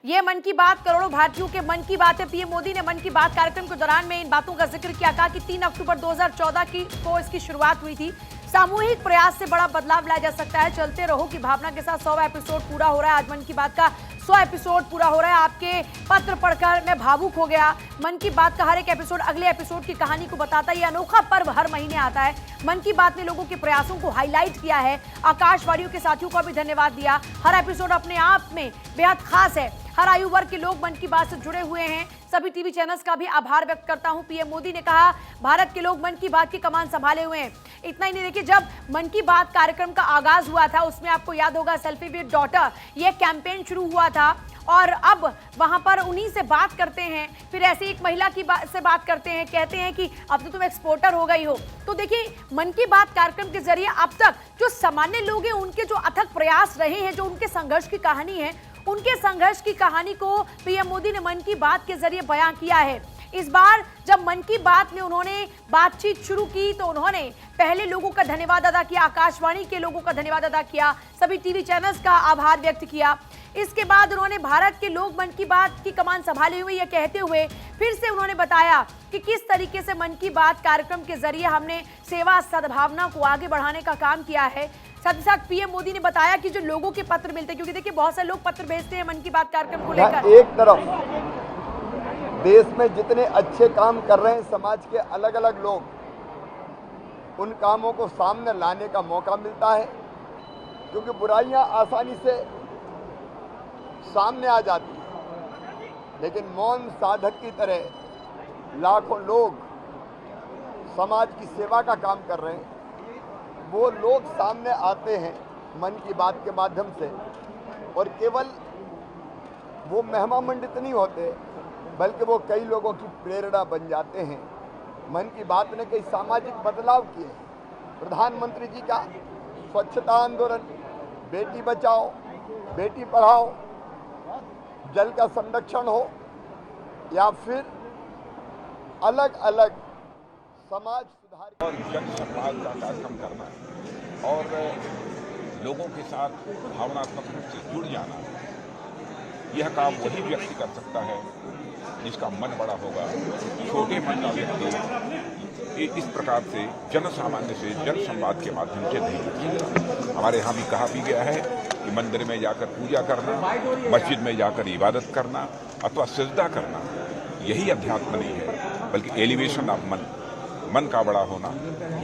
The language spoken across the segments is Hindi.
ये मन की बात करोड़ों भारतीयों के मन की बात है। पीएम मोदी ने मन की बात कार्यक्रम के दौरान में इन बातों का जिक्र किया। कहा कि 3 अक्टूबर 2014 को इसकी शुरुआत हुई थी। सामूहिक प्रयास से बड़ा बदलाव लाया जा सकता है। चलते रहो की भावना के साथ 100वां एपिसोड पूरा हो रहा है। आज मन की बात का 100 एपिसोड पूरा हो रहा है। आपके पत्र पढ़कर मैं भावुक हो गया। मन की बात का हर एक एपिसोड अगले एपिसोड की कहानी को बताता है। ये अनोखा पर्व हर महीने आता है। मन की बात ने लोगों के प्रयासों को हाईलाइट किया है। आकाशवाणियों के साथियों को भी धन्यवाद दिया। हर एपिसोड अपने आप में बेहद खास है। हर आयु वर्ग के लोग मन की बात से जुड़े हुए हैं। सभी टीवी चैनल्स का भी आभार व्यक्त करता हूं। पीएम मोदी ने कहा भारत के लोग मन की बात की कमान संभाले हुए हैं। इतना ही नहीं, देखिए जब मन की बात कार्यक्रम का आगाज हुआ था उसमें आपको याद होगा सेल्फी विद डॉटर ये कैंपेन शुरू हुआ था और अब वहां पर उन्हीं से बात करते हैं। फिर ऐसे एक महिला की से बात करते हैं, कहते हैं कि अब तो तुम एक्सपोर्टर हो गई हो। तो देखिए मन की बात कार्यक्रम के जरिए अब तक जो सामान्य लोग हैं उनके जो अथक प्रयास रहे हैं, जो उनके संघर्ष की कहानी है, उनके संघर्ष की कहानी को पीएम मोदी ने मन की बात के जरिए बयां किया है। इस बार जब मन की बात में उन्होंने बातचीत शुरू की तो उन्होंने पहले लोगों का धन्यवाद अदा किया, आकाशवाणी के लोगों का धन्यवाद अदा किया, सभी टीवी चैनल्स का आभार व्यक्त किया। इसके बाद उन्होंने भारत के लोग मन की बात की कमान संभाले हुए यह कहते हुए फिर से उन्होंने बताया कि किस तरीके से मन की बात कार्यक्रम के जरिए हमने सेवा सद्भावना को आगे बढ़ाने का काम किया है। साथ ही साथ पीएम मोदी ने बताया कि जो लोगों के पत्र मिलते हैं, क्योंकि देखिए बहुत सारे लोग पत्र भेजते हैं मन की बात कार्यक्रम को लेकर। एक तरफ देश में जितने अच्छे काम कर रहे हैं समाज के अलग अलग लोग, उन कामों को सामने लाने का मौका मिलता है, क्योंकि बुराइयां आसानी से सामने आ जाती है। लेकिन मौन साधक की तरह लाखों लोग समाज की सेवा का काम कर रहे हैं। वो लोग सामने आते हैं मन की बात के माध्यम से, और केवल वो महिमा मंडित नहीं होते बल्कि वो कई लोगों की प्रेरणा बन जाते हैं। मन की बात ने कई सामाजिक बदलाव किए। प्रधानमंत्री जी का स्वच्छता आंदोलन, बेटी बचाओ बेटी पढ़ाओ, जल का संरक्षण हो, या फिर अलग अलग समाज सुधार और जन संवाद का कार्यक्रम करना और लोगों के साथ भावनात्मक रूप से जुड़ जाना, यह काम वही व्यक्ति कर सकता है जिसका मन बड़ा होगा। छोटे मन का व्यक्ति इस प्रकार से जन सामान्य से जन संवाद के माध्यम से नहीं जुड़ सकता। हमारे यहाँ भी कहा भी गया है कि मंदिर में जाकर पूजा करना, मस्जिद में जाकर इबादत करना अथवा सजदा करना, यही अध्यात्म नहीं है, बल्कि एलिवेशन ऑफ मन, मन का बड़ा होना,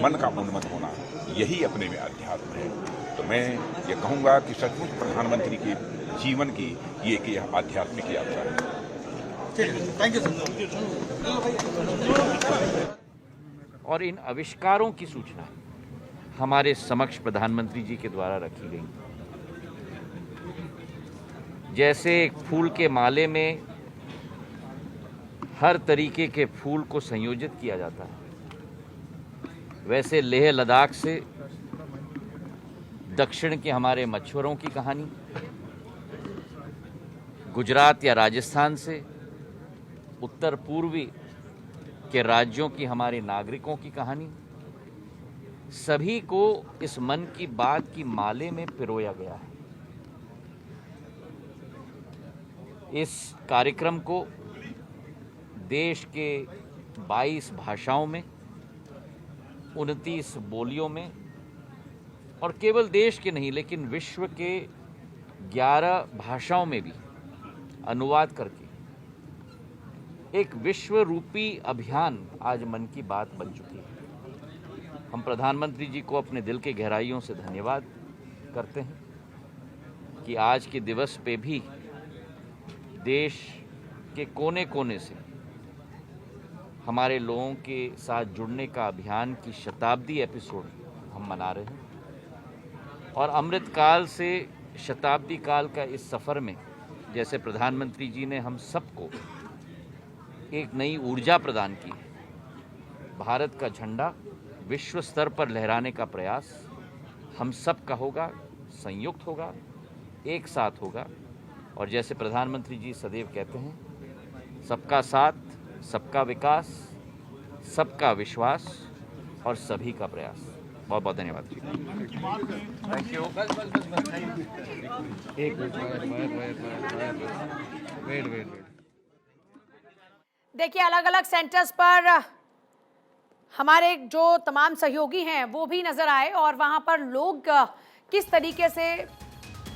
मन का उन्नत होना, यही अपने में अध्यात्म है। तो मैं ये कहूँगा कि सचमुच प्रधानमंत्री के जीवन की ये एक आध्यात्मिक यात्रा है। Thank you sir. और इन आविष्कारों की सूचना हमारे समक्ष प्रधानमंत्री जी के द्वारा रखी गई। जैसे एक फूल के माले में हर तरीके के फूल को संयोजित किया जाता है, वैसे लेह लद्दाख से दक्षिण के हमारे मछुआरों की कहानी, गुजरात या राजस्थान से उत्तर पूर्वी के राज्यों की हमारे नागरिकों की कहानी, सभी को इस मन की बात की माले में पिरोया गया है। इस कार्यक्रम को देश के 22 भाषाओं में, 29 बोलियों में, और केवल देश के नहीं लेकिन विश्व के 11 भाषाओं में भी अनुवाद करके एक विश्व रूपी अभियान आज मन की बात बन चुकी है। हम प्रधानमंत्री जी को अपने दिल के गहराइयों से धन्यवाद करते हैं कि आज के दिवस पे भी देश के कोने कोने से हमारे लोगों के साथ जुड़ने का अभियान की शताब्दी एपिसोड हम मना रहे हैं। और अमृतकाल से शताब्दी काल का इस सफ़र में जैसे प्रधानमंत्री जी ने हम सबको एक नई ऊर्जा प्रदान की है, भारत का झंडा विश्व स्तर पर लहराने का प्रयास हम सब का होगा, संयुक्त होगा, एक साथ होगा। और जैसे प्रधानमंत्री जी सदैव कहते हैं, सबका साथ, सबका विकास, सबका विश्वास और सभी का प्रयास। बहुत बहुत धन्यवाद जी। Thank you. देखिए, अलग अलग सेंटर्स पर हमारे जो तमाम सहयोगी हैं वो भी नजर आए और वहां पर लोग किस तरीके से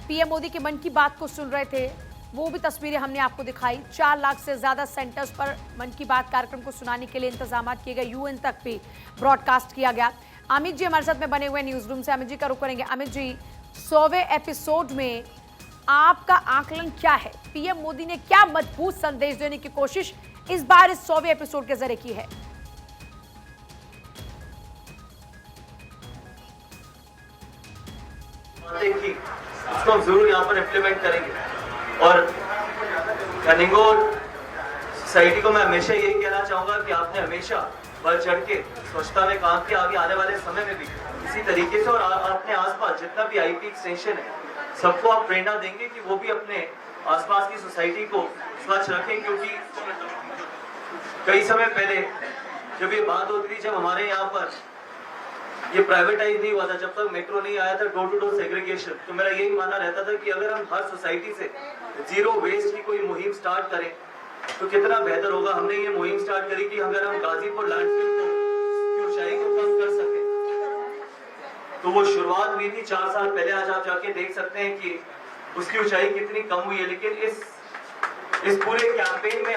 पीएम मोदी के मन की बात को सुन रहे थे वो भी तस्वीरें हमने आपको दिखाई। 4 लाख से ज्यादा सेंटर्स पर मन की बात कार्यक्रम को सुनाने के लिए इंतजाम किए गए। यूएन तक भी ब्रॉडकास्ट किया गया। अमित जी हमारे साथ में बने हुए न्यूज रूम से, अमित जी का रुख करेंगे। अमित जी, 100वें एपिसोड में आपका आकलन क्या है? पीएम मोदी ने क्या मजबूत संदेश देने की कोशिश इस बार इस 100वें एपिसोड के जरिए की है? की उसको हम जरूर यहाँ पर इम्प्लीमेंट करेंगे। और कनिंगोर सोसाइटी को मैं हमेशा यही कहना चाहूंगा कि आपने हमेशा बढ़ चढ़ के स्वच्छता में काम किया। आगे आने वाले समय में भी इसी तरीके से, और अपने आसपास जितना भी आईपी एक्सटेंशन है सबको आप प्रेरणा देंगे कि वो भी अपने आसपास की सोसाइटी को स्वच्छ रखें। क्योंकि कई समय पहले जब ये बात होती थी, जब हमारे यहाँ पर ये प्राइवेटाइज नहीं हुआ था, जब तक मेट्रो नहीं आया था, डोर टू डोर सेग्रीगेशन, तो मेरा यही मानना रहता था कि अगर हम हर सोसाइटी से जीरो वेस्ट की कोई मुहिम स्टार्ट करें तो कितना बेहतर होगा। हमने ये मुहिम स्टार्ट करी कि अगर हम गाजीपुर लैंडफिल की ऊंचाई को कम कर सके, तो वो शुरुआत हुई थी 4 साल पहले। आज आप जाके देख सकते हैं कि उसकी ऊंचाई कितनी कम हुई है। लेकिन इस पूरे कैंपेन में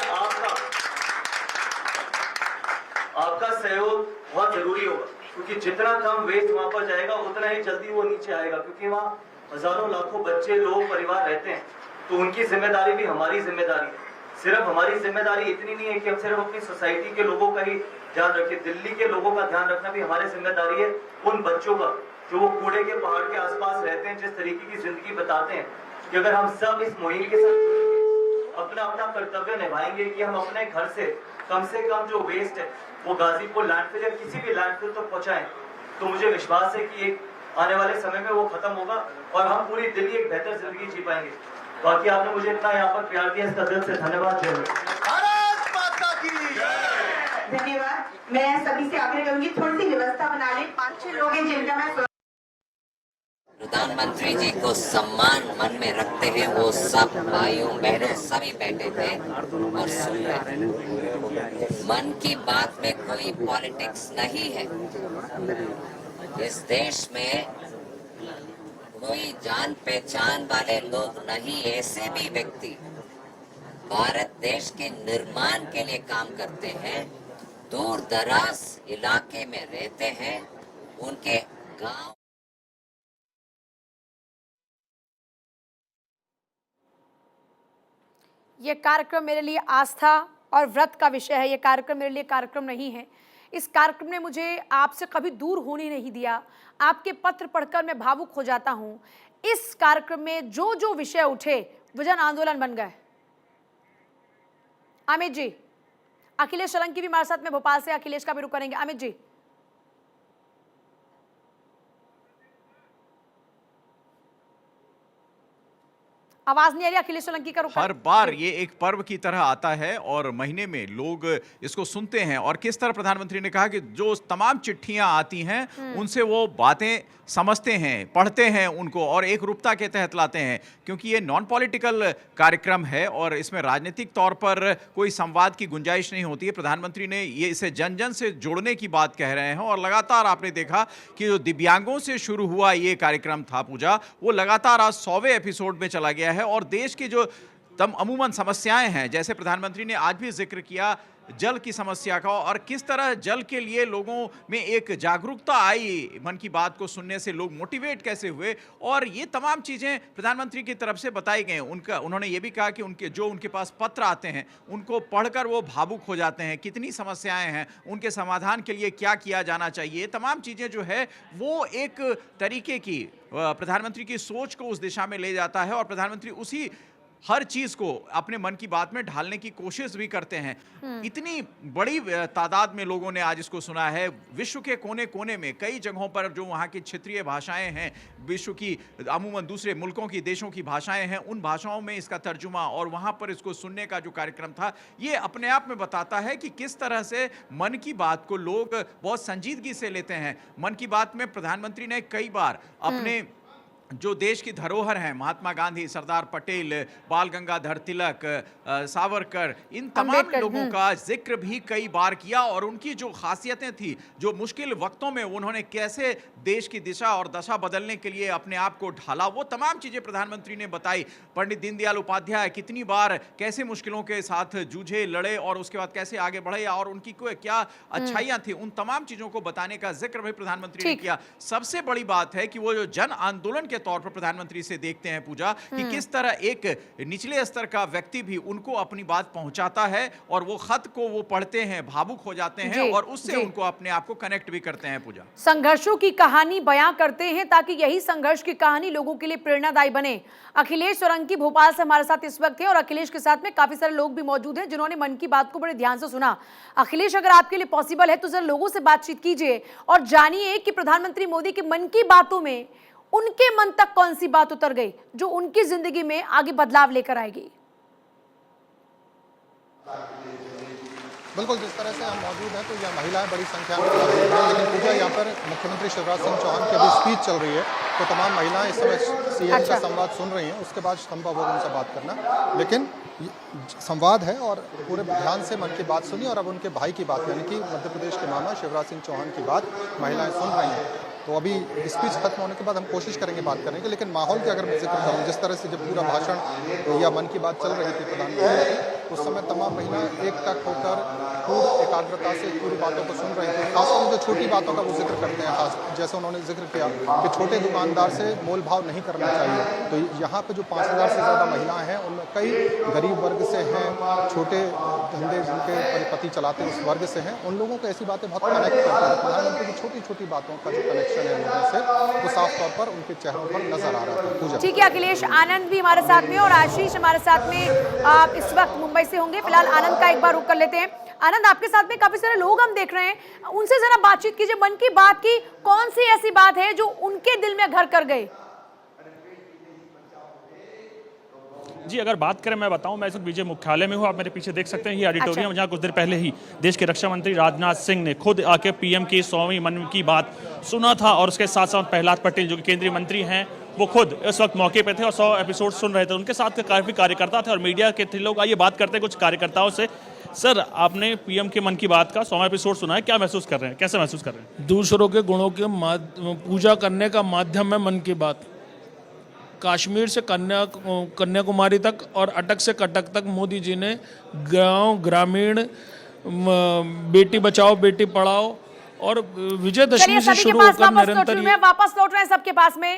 आपका सहयोग बहुत जरूरी होगा, क्योंकि जितना कम वेस्ट वहां पर जाएगा उतना ही जल्दी वो नीचे आएगा। क्योंकि वहाँ हजारों लाखों बच्चे, लोग, परिवार रहते हैं, तो उनकी जिम्मेदारी भी हमारी जिम्मेदारी है। सिर्फ हमारी जिम्मेदारी इतनी नहीं है कि हम सिर्फ अपनी सोसाइटी के लोगों का ही ध्यान रखें, दिल्ली के लोगों का ध्यान रखना भी हमारी जिम्मेदारी है। उन बच्चों का जो वो कूड़े के पहाड़ के आसपास रहते हैं, जिस तरीके की जिंदगी बताते हैं, कि अगर हम सब इस मुहिम के साथ अपना अपना कर्तव्य निभाएंगे कि हम अपने घर से कम जो वेस्ट है वो गाजीपुर लैंडफिल या किसी भी लैंडफिल तक पहुंचाएं, तो मुझे विश्वास है कि एक आने वाले समय में वो खत्म होगा और हम पूरी दिल्ली एक बेहतर जिंदगी जी पाएंगे। बाकी आपने मुझे इतना यहाँ पर प्यार दिया, इसका दिल से धन्यवाद। भारत माता की धन्यवाद। मैं सभी से आग्रह करूंगी थोड़ी सी व्यवस्था बना ले। 5-6 लोग हैं जिनका मैं प्रधानमंत्री जी को सम्मान मन में रखते हैं वो सब भाइयों बहनों सभी बैठे थे और सुन रहे थे। मन की बात में कोई पॉलिटिक्स नहीं है। इस देश में कोई जान पहचान वाले लोग नहीं, ऐसे भी व्यक्ति भारत देश के निर्माण के लिए काम करते हैं, दूर दराज इलाके में रहते हैं, उनके गांव। ये कार्यक्रम मेरे लिए आस्था और व्रत का विषय है। ये कार्यक्रम मेरे लिए कार्यक्रम नहीं है। इस कार्यक्रम ने मुझे आपसे कभी दूर होने नहीं दिया। आपके पत्र पढ़कर मैं भावुक हो जाता हूँ। इस कार्यक्रम में जो जो विषय उठे वो जन आंदोलन बन गए। अमित जी, अखिलेश सोलंकी भी हमारे साथ में भोपाल से, अखिलेश का भी रुख करेंगे। अमित जी, आवाज नहीं आ रही अखिलेश सोलंकी का रुख। हर बार ये एक पर्व की तरह आता है और महीने में लोग इसको सुनते हैं। और किस तरह प्रधानमंत्री ने कहा कि जो तमाम चिट्ठियां आती हैं उनसे वो बातें समझते हैं, पढ़ते हैं उनको और एक रूपता के तहत लाते हैं, क्योंकि ये नॉन पॉलिटिकल कार्यक्रम है और इसमें राजनीतिक तौर पर कोई संवाद की गुंजाइश नहीं होती है। प्रधानमंत्री ने ये इसे जन जन से जोड़ने की बात कह रहे हैं और लगातार आपने देखा कि जो दिव्यांगों से शुरू हुआ ये कार्यक्रम था पूजा, वो लगातार आज 100वें एपिसोड में चला गया है। और देश की जो अमूमन समस्याएं हैं, जैसे प्रधानमंत्री ने आज भी जिक्र किया जल की समस्या का, और किस तरह जल के लिए लोगों में एक जागरूकता आई, मन की बात को सुनने से लोग मोटिवेट कैसे हुए, और ये तमाम चीज़ें प्रधानमंत्री की तरफ से बताई गई। उन्होंने ये भी कहा कि उनके पास पत्र आते हैं उनको पढ़कर वो भावुक हो जाते हैं, कितनी समस्याएं हैं, उनके समाधान के लिए क्या किया जाना चाहिए। तमाम चीज़ें जो है वो एक तरीके की प्रधानमंत्री की सोच को उस दिशा में ले जाता है और प्रधानमंत्री उसी हर चीज को अपने मन की बात में ढालने की कोशिश भी करते हैं। इतनी बड़ी तादाद में लोगों ने आज इसको सुना है। विश्व के कोने कोने में कई जगहों पर जो वहाँ की क्षेत्रीय भाषाएं हैं, विश्व की अमूमन दूसरे मुल्कों की, देशों की भाषाएं हैं, उन भाषाओं में इसका तर्जुमा और वहाँ पर इसको सुनने का जो कार्यक्रम था, ये अपने आप में बताता है कि किस तरह से मन की बात को लोग बहुत संजीदगी से लेते हैं। मन की बात में प्रधानमंत्री ने कई बार अपने जो देश की धरोहर हैं, महात्मा गांधी, सरदार पटेल, बाल गंगाधर तिलक, सावरकर, इन तमाम अम्बेडकर, लोगों का जिक्र भी कई बार किया और उनकी जो खासियतें थी, जो मुश्किल वक्तों में उन्होंने कैसे देश की दिशा और दशा बदलने के लिए अपने आप को ढाला, वो तमाम चीजें प्रधानमंत्री ने बताई। पंडित दीनदयाल उपाध्याय कितनी बार कैसे मुश्किलों के साथ जूझे, लड़े और उसके बाद कैसे आगे बढ़े और उनकी क्या अच्छाइयां थी, उन तमाम चीजों को बताने का जिक्र भी प्रधानमंत्री ने किया। सबसे बड़ी बात है कि वो जो जन आंदोलन के तौर पर प्रधानमंत्री से देखते हैं पूजा, कि किस तरह एक निचले स्तर का व्यक्ति भी उनको अपनी बात पहुंचाता है और वो खत को वो पढ़ते हैं, भावुक हो जाते हैं और उससे उनको अपने आप को कनेक्ट भी करते हैं। पूजा संघर्षों की कहानी बयां करते हैं ताकि यही संघर्ष की कहानी लोगों के लिए प्रेरणादायी बने। अखिलेश सोलंकी भोपाल से हमारे साथ इस वक्त है और अखिलेश के साथ में काफी सारे लोग भी मौजूद हैं जिन्होंने मन की बात को बड़े ध्यान से सुना। अखिलेश, अगर आपके लिए पॉसिबल है तो जरा लोगों से बातचीत कीजिए और जानिए कि प्रधानमंत्री मोदी के मन की बातों में उनके मन तक कौन सी बात उतर गई जो उनकी जिंदगी में आगे बदलाव लेकर आएगी। बिल्कुल, जिस तरह से हम मौजूद हैं तो यह महिलाएं बड़ी संख्या में मौजूद हैं, लेकिन पूजा यहाँ पर मुख्यमंत्री शिवराज सिंह चौहान की अभी स्पीच चल रही है तो तमाम महिलाएं इस समय सीएम का संवाद सुन रही हैं। उसके बाद संभव होगा उनसे बात करना, लेकिन संवाद है और पूरे ध्यान से मन की बात सुनी और अब उनके भाई की बात यानी कि मध्य प्रदेश के मामा शिवराज सिंह चौहान की बात महिलाएं सुन रही हैं। तो अभी स्पीच खत्म होने के बाद हम कोशिश करेंगे बात करने की, लेकिन माहौल की अगर मैं जिक्र करूँ, जिस तरह से जब पूरा भाषण या मन की बात चल रही थी प्रधानमंत्री, उस समय तमाम महिलाएं एकटक होकर पूर्ण एकाग्रता से पूरी बातों को सुन रही थी। खासकर जो छोटी बातों का वो जिक्र करते हैं, खास जैसे उन्होंने जिक्र किया कि छोटे दुकानदार से मोल भाव नहीं करना चाहिए। तो यहाँ पे जो 5000 से ज़्यादा महिलाएं हैं उनमें कई गरीब वर्ग से हैं, छोटे धंधे जिनके परिपति चलाते हैं उस वर्ग से हैं, उन लोगों को ऐसी बातें बहुत कनेक्ट करती हैं। प्रधानमंत्री की छोटी छोटी बातों का जो कनेक्शन है लोगों से वो साफ तौर पर उनके चेहरों पर नजर आ रहा था। पूजा, ठीक है अखिलेश, आनंद भी हमारे साथ में और आशीष हमारे साथ में आप इस वक्त मुंबई से होंगे। फिलहाल आनंद का एक बार रुक कर लेते हैं। आनंद, आपके साथ में काफी सारे लोग हम देख रहे हैं, उनसे जरा बातचीत कीजिए। मन की बात की कौन सी ऐसी बात है जो उनके दिल में घर कर गई? जी, अगर बात करें, मैं बताऊं, मैं इस वक्त विजय मुख्यालय में हूं। आप मेरे पीछे देख सकते हैं ये ऑडिटोरियम, जहां कुछ देर पहले ही देश के रक्षा मंत्री राजनाथ सिंह ने खुद आके पीएम की 100वीं मन की बात सुना था और उसके साथ साथ प्रहलाद पटेल जो कि केंद्रीय मंत्री हैं वो खुद इस वक्त मौके पे थे और 100 एपिसोड सुन रहे थे। उनके साथ काफ़ी कार्यकर्ता थे और मीडिया के थे लोग। आइए बात करते हैं कुछ कार्यकर्ताओं से। सर, आपने पीएम के मन की बात का 100वां एपिसोड सुना है, क्या महसूस कर रहे हैं, कैसे महसूस कर रहे हैं? दूसरों के गुणों के पूजा करने का माध्यम है मन की बात। कश्मीर से कन्याकुमारी तक और अटक से कटक तक मोदी जी ने गांव, ग्रामीण, बेटी बचाओ बेटी पढ़ाओ और विजयदशमी से शुरू होकर निरंतर वापस लौट रहे हैं सबके पास में।